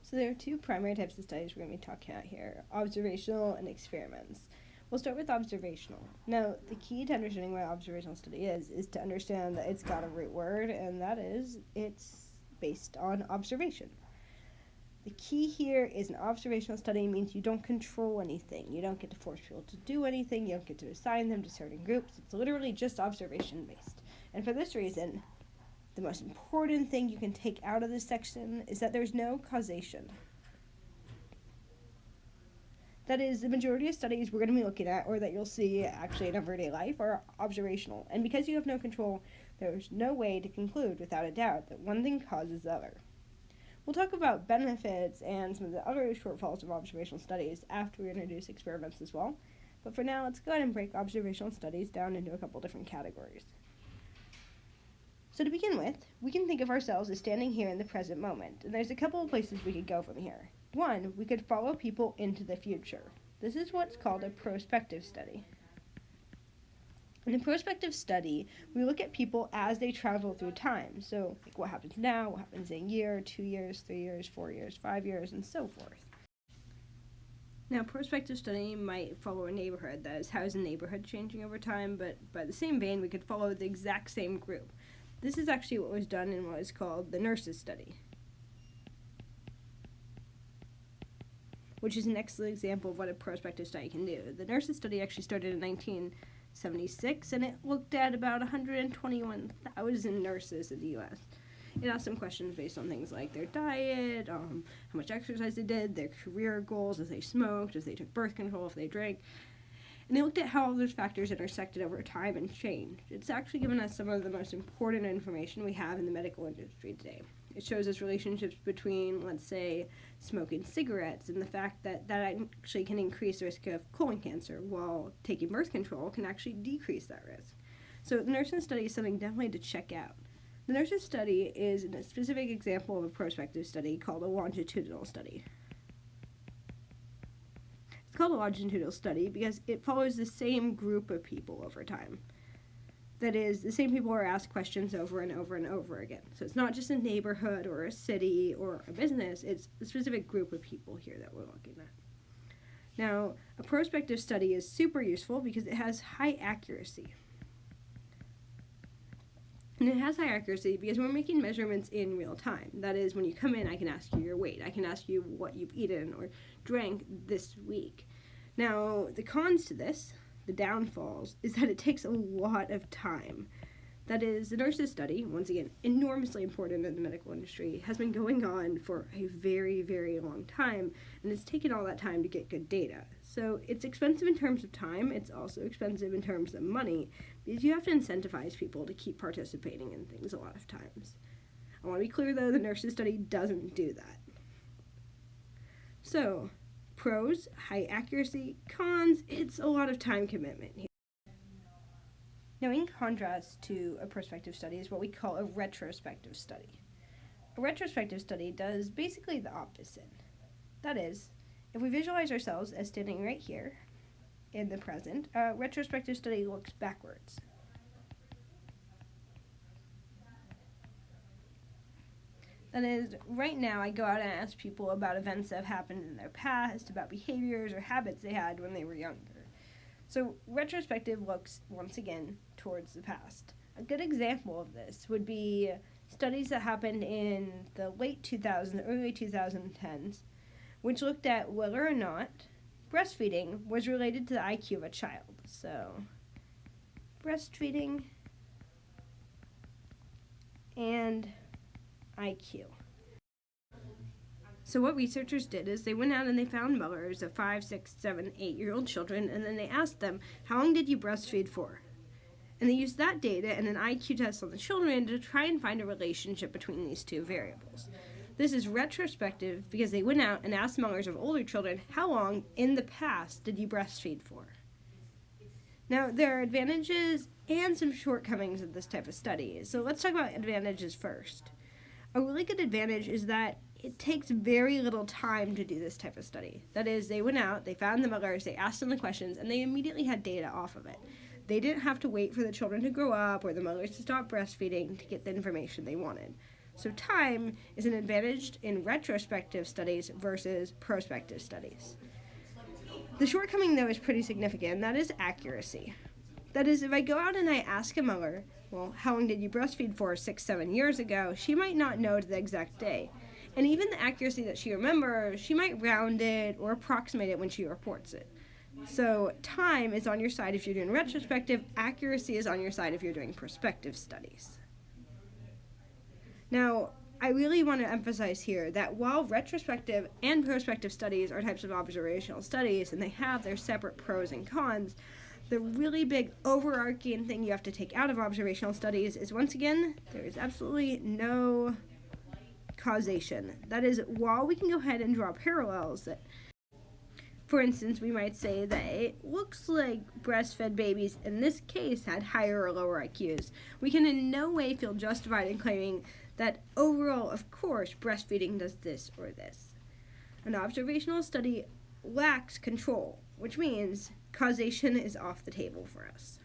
So there are two primary types of studies we're going to be talking about here, observational and experiments. We'll start with observational. Now, the key to understanding what observational study is to understand that it's got a root word, and that is it's based on observation. The key here is an observational study means you don't control anything. You don't get to force people to do anything. You don't get to assign them to certain groups. It's literally just observation based. And for this reason, the most important thing you can take out of this section is that there's no causation. That is, the majority of studies we're going to be looking at, or that you'll see actually in everyday life, are observational. And because you have no control, there's no way to conclude without a doubt that one thing causes the other. We'll talk about benefits and some of the other shortfalls of observational studies after we introduce experiments as well. But for now, let's go ahead and break observational studies down into a couple different categories. So to begin with, we can think of ourselves as standing here in the present moment, and there's a couple of places we could go from here. One, we could follow people into the future. This is what's called a prospective study. In a prospective study, we look at people as they travel through time. So, like what happens now, what happens in a year, 2 years, 3 years, 4 years, 5 years, and so forth. Now, prospective study might follow a neighborhood. That is, how is the neighborhood changing over time? But by the same vein, we could follow the exact same group. This is actually what was done in what is called the nurses study, which is an excellent example of what a prospective study can do. The nurses study actually started in 1976, and it looked at about 121,000 nurses in the U.S. It asked some questions based on things like their diet, how much exercise they did, their career goals, if they smoked, if they took birth control, if they drank. And they looked at how all those factors intersected over time and changed. It's actually given us some of the most important information we have in the medical industry today. It shows us relationships between, let's say, smoking cigarettes and the fact that that actually can increase the risk of colon cancer, while taking birth control can actually decrease that risk. So the nurses study is something definitely to check out. The nurses study is a specific example of a prospective study called a longitudinal study. It's called a longitudinal study because it follows the same group of people over time. That is, the same people are asked questions over and over and over again. So it's not just a neighborhood or a city or a business, it's a specific group of people here that we're looking at. Now, a prospective study is super useful because it has high accuracy. And it has high accuracy because we're making measurements in real time. That is, when you come in, I can ask you your weight. I can ask you what you've eaten or drank this week. Now, the cons to this, the downfalls, is that it takes a lot of time. That is, the nurses study, once again, enormously important in the medical industry, has been going on for a very, very long time, and it's taken all that time to get good data. So it's expensive in terms of time, it's also expensive in terms of money, because you have to incentivize people to keep participating in things a lot of times. I want to be clear, though, the nurses study doesn't do that. So, pros, high accuracy. Cons, it's a lot of time commitment here. Now, in contrast to a prospective study is what we call a retrospective study. A retrospective study does basically the opposite. That is, if we visualize ourselves as standing right here in the present, a retrospective study looks backwards. That is, right now I go out and ask people about events that have happened in their past, about behaviors or habits they had when they were younger. So retrospective looks, once again, towards the past. A good example of this would be studies that happened in the late 2000s, early 2010s, which looked at whether or not breastfeeding was related to the IQ of a child. So, breastfeeding and IQ. So what researchers did is they went out and they found mothers of 5, 6, 7, 8-year-old children, and then they asked them, how long did you breastfeed for? And they used that data and an IQ test on the children to try and find a relationship between these two variables. This is retrospective because they went out and asked mothers of older children, how long in the past did you breastfeed for? Now, there are advantages and some shortcomings of this type of study. So let's talk about advantages first. A really good advantage is that it takes very little time to do this type of study. That is, they went out, they found the mothers, they asked them the questions, and they immediately had data off of it. They didn't have to wait for the children to grow up or the mothers to stop breastfeeding to get the information they wanted. So time is an advantage in retrospective studies versus prospective studies. The shortcoming, though, is pretty significant, and that is accuracy. That is, if I go out and I ask a mother, well, how long did you breastfeed for 6-7 years ago, she might not know to the exact day. And even the accuracy that she remembers, she might round it or approximate it when she reports it. So time is on your side if you're doing retrospective, accuracy is on your side if you're doing prospective studies. Now, I really want to emphasize here that while retrospective and prospective studies are types of observational studies and they have their separate pros and cons, the really big overarching thing you have to take out of observational studies is, once again, there is absolutely no causation. That is, while we can go ahead and draw parallels, that, for instance, we might say that it looks like breastfed babies in this case had higher or lower IQs. We can in no way feel justified in claiming that overall, of course, breastfeeding does this or this. An observational study lacks control, which means causation is off the table for us.